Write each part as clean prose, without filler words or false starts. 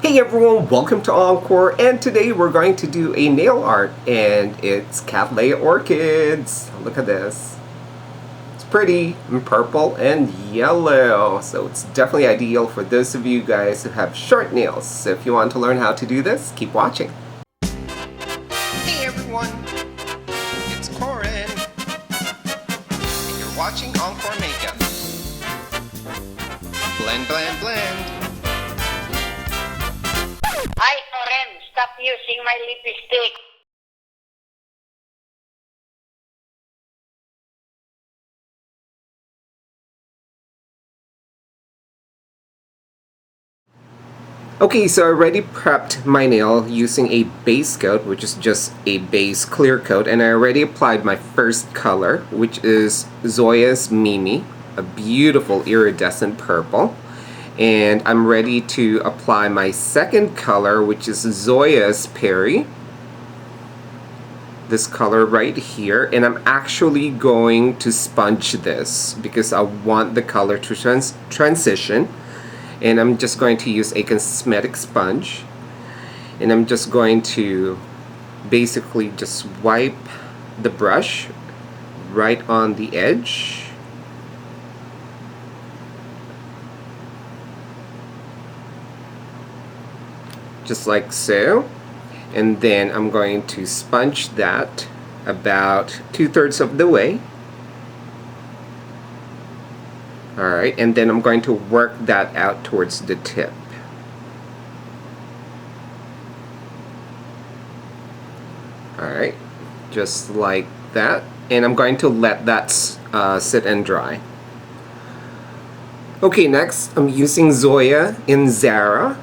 Hey everyone, welcome to Encore, and today we're going to do a nail art, and it's Cattleya Orchids. Look at this. It's pretty, and purple and yellow, so it's definitely ideal for those of you guys who have short nails. So if you want to learn how to do this, keep watching. Hey everyone, it's Corin, and you're watching Encore Makeup. Blend, blend, blend. Hi, Oren, stop using my lipstick. Okay, so I already prepped my nail using a base coat, which is just a base clear coat, and I already applied my first color, which is Zoya's Mimi, a beautiful iridescent purple. And I'm ready to apply my second color, which is Zoya's Perry. This color right here, and I'm actually going to sponge this because I want the color to transition. And I'm just going to use a cosmetic sponge, and I'm just going to basically just wipe the brush right on the edge. Just like so. And then I'm going to sponge that about 2/3 of the way. Alright, and then I'm going to work that out towards the tip. Alright, just like that. And I'm going to let that sit and dry. Okay, next I'm using Zoya in Zara.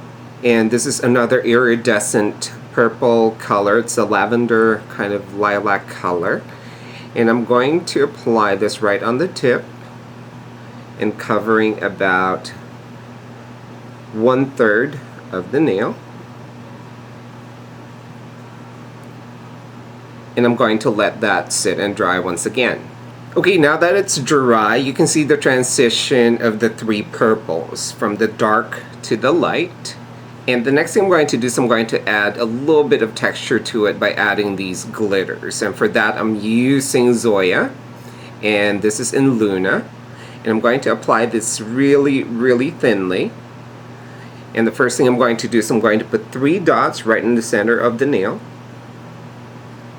And this is another iridescent purple color. It's a lavender kind of lilac color. And I'm going to apply this right on the tip and covering about 1/3 of the nail. And I'm going to let that sit and dry once again. Okay, now that it's dry, you can see the transition of the three purples from the dark to the light. And the next thing I'm going to do is I'm going to add a little bit of texture to it by adding these glitters. And for that, I'm using Zoya, and this is in Luna. And I'm going to apply this really, really thinly. And the first thing I'm going to do is I'm going to put 3 dots right in the center of the nail.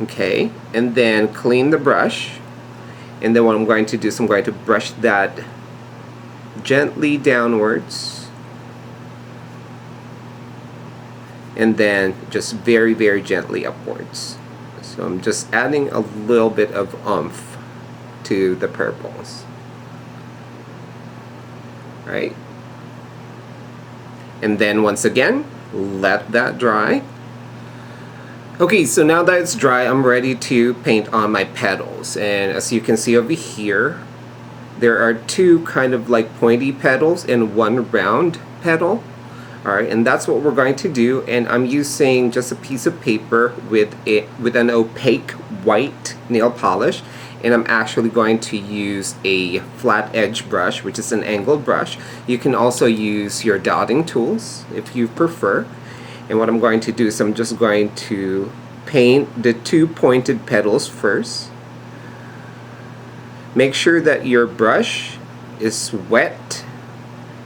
Okay, and then clean the brush. And then what I'm going to do is I'm going to brush that gently downwards. And then just very, very gently upwards. So I'm just adding a little bit of oomph to the purples. Right? And then once again, let that dry. Okay, so now that it's dry, I'm ready to paint on my petals. And as you can see over here, there are 2 kind of like pointy petals and 1 round petal. Alright, and that's what we're going to do, and I'm using just a piece of paper with an opaque white nail polish, and I'm actually going to use a flat edge brush, which is an angled brush. You can also use your dotting tools if you prefer. And what I'm going to do is I'm just going to paint the 2 pointed petals first. Make sure that your brush is wet,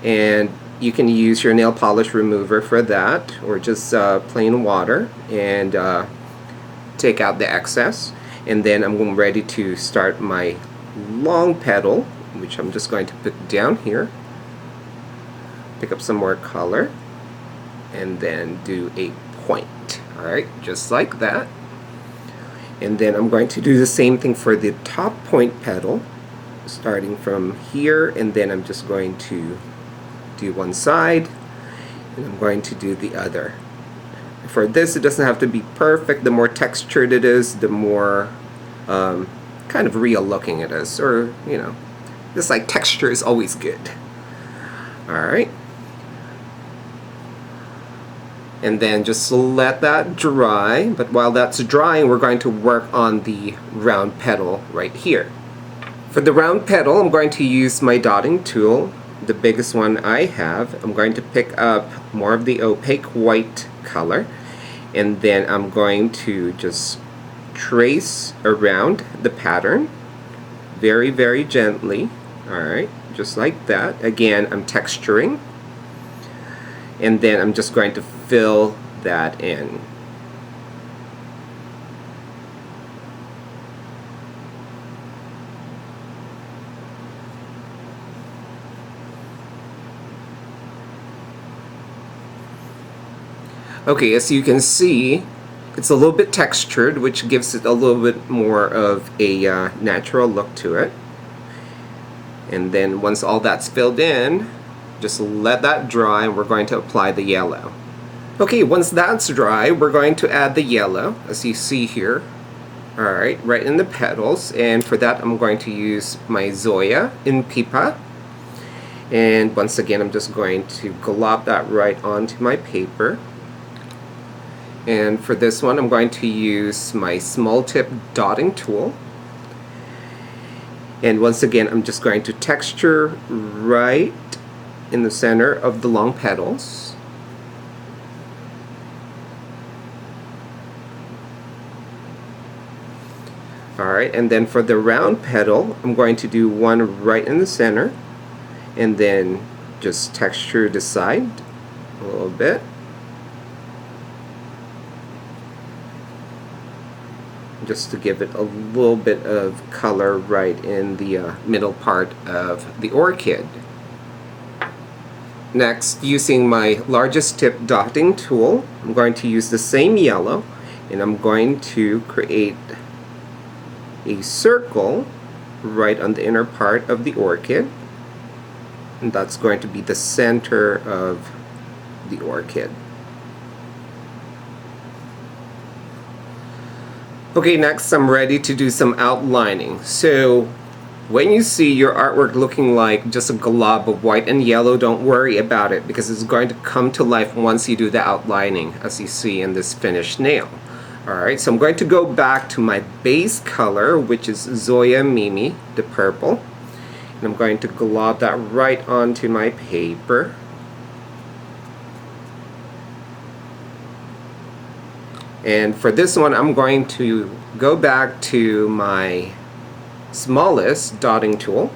and you can use your nail polish remover for that, or just plain water, and take out the excess. And then I'm ready to start my long petal, which I'm just going to put down here. Pick up some more color, and then do a point. Alright, just like that. And then I'm going to do the same thing for the top point petal, starting from here, and then I'm just going to do one side, and I'm going to do the other. For this, it doesn't have to be perfect. The more textured it is, the more kind of real looking it is, or you know, just like texture is always good. Alright, and then just let that dry. But while that's drying, we're going to work on the round petal right here. For the round petal, I'm going to use my dotting tool, the biggest one I have, I'm going to pick up more of the opaque white color, and then I'm going to just trace around the pattern very, very gently. Alright, just like that. Again, I'm texturing, and then I'm just going to fill that in. Okay, as you can see, it's a little bit textured, which gives it a little bit more of a natural look to it. And then once all that's filled in, just let that dry, and we're going to apply the yellow. Okay, once that's dry, we're going to add the yellow, as you see here. Alright, right in the petals, and for that I'm going to use my Zoya in Pipa. And once again, I'm just going to glob that right onto my paper. And for this one, I'm going to use my small tip dotting tool. And once again, I'm just going to texture right in the center of the long petals. Alright, and then for the round petal, I'm going to do one right in the center, and then just texture the side a little bit. Just to give it a little bit of color right in the middle part of the orchid. Next, using my largest tip dotting tool, I'm going to use the same yellow, and I'm going to create a circle right on the inner part of the orchid, and that's going to be the center of the orchid. Okay, next I'm ready to do some outlining. So when you see your artwork looking like just a glob of white and yellow, don't worry about it, because it's going to come to life once you do the outlining, as you see in this finished nail. Alright, so I'm going to go back to my base color, which is Zoya Mimi, the purple. And I'm going to glob that right onto my paper. And for this one, I'm going to go back to my smallest dotting tool.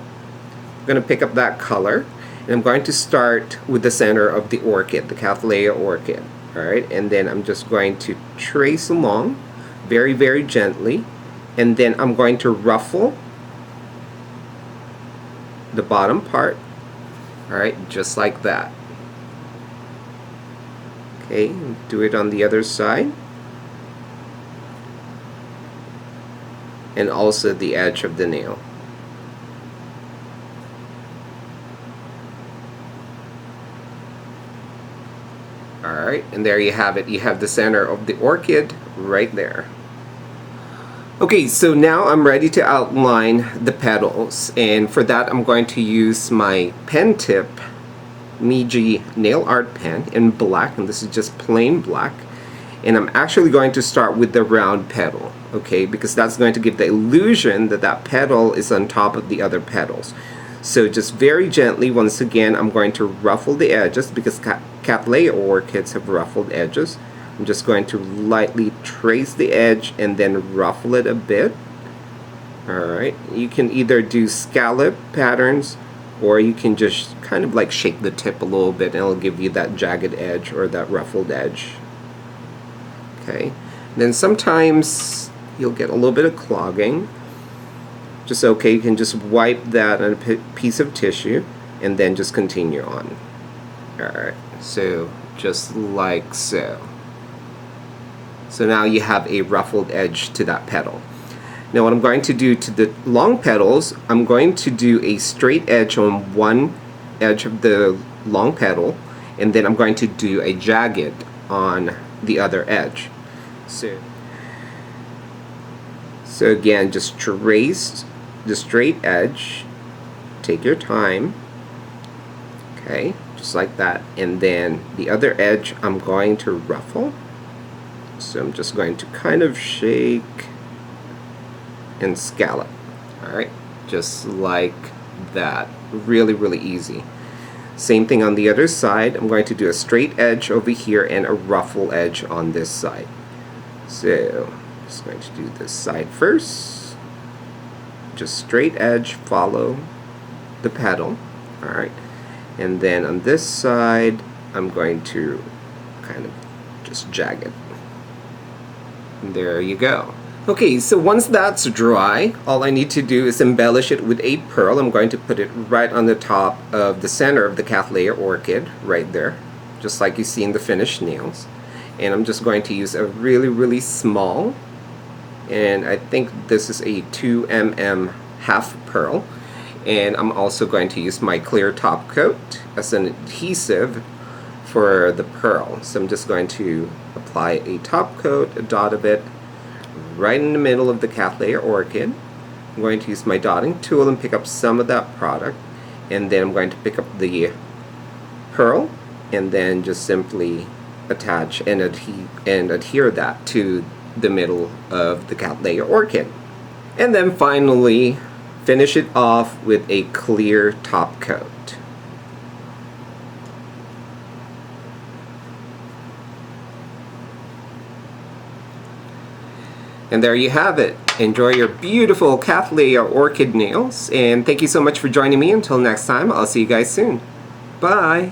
I'm going to pick up that color, and I'm going to start with the center of the orchid, the Cattleya Orchid. Alright, and then I'm just going to trace along very, very gently, and then I'm going to ruffle the bottom part. Alright, just like that. Okay, do it on the other side. And also the edge of the nail. Alright, and there you have it. You have the center of the orchid right there. Okay, so now I'm ready to outline the petals, and for that I'm going to use my pen tip Migi Nailart pen in black, and this is just plain black. And I'm actually going to start with the round petal, okay, because that's going to give the illusion that that petal is on top of the other petals. So just very gently, once again, I'm going to ruffle the edges, because Cattleya orchids have ruffled edges. I'm just going to lightly trace the edge and then ruffle it a bit. Alright, you can either do scallop patterns, or you can just kind of like shake the tip a little bit and it'll give you that jagged edge or that ruffled edge. Okay, then sometimes you'll get a little bit of clogging. Just okay, you can just wipe that on a piece of tissue and then just continue on. Alright, so just like so. So now you have a ruffled edge to that petal. Now what I'm going to do to the long petals, I'm going to do a straight edge on one edge of the long petal, and then I'm going to do a jagged on the other edge. So again, just trace the straight edge, take your time, okay, just like that, and then the other edge I'm going to ruffle. So I'm just going to kind of shake and scallop. Alright, just like that. Really, really easy. Same thing on the other side. I'm going to do a straight edge over here and a ruffle edge on this side. So I'm just going to do this side first. Just straight edge, follow the petal. Alright. And then on this side, I'm going to kind of just jag it. And there you go. Okay, so once that's dry, all I need to do is embellish it with a pearl. I'm going to put it right on the top of the center of the Cattleya Orchid, right there, just like you see in the finished nails. And I'm just going to use a really small, and I think this is a 2 mm half pearl. And I'm also going to use my clear top coat as an adhesive for the pearl. So I'm just going to apply a top coat, a dot of it, right in the middle of the Cattleya Orchid. I'm going to use my dotting tool and pick up some of that product, and then I'm going to pick up the pearl and then just simply attach and adhere that to the middle of the Cattleya Orchid. And then finally finish it off with a clear top coat. And there you have it. Enjoy your beautiful Cattleya Orchid nails, and thank you so much for joining me. Until next time, I'll see you guys soon. Bye!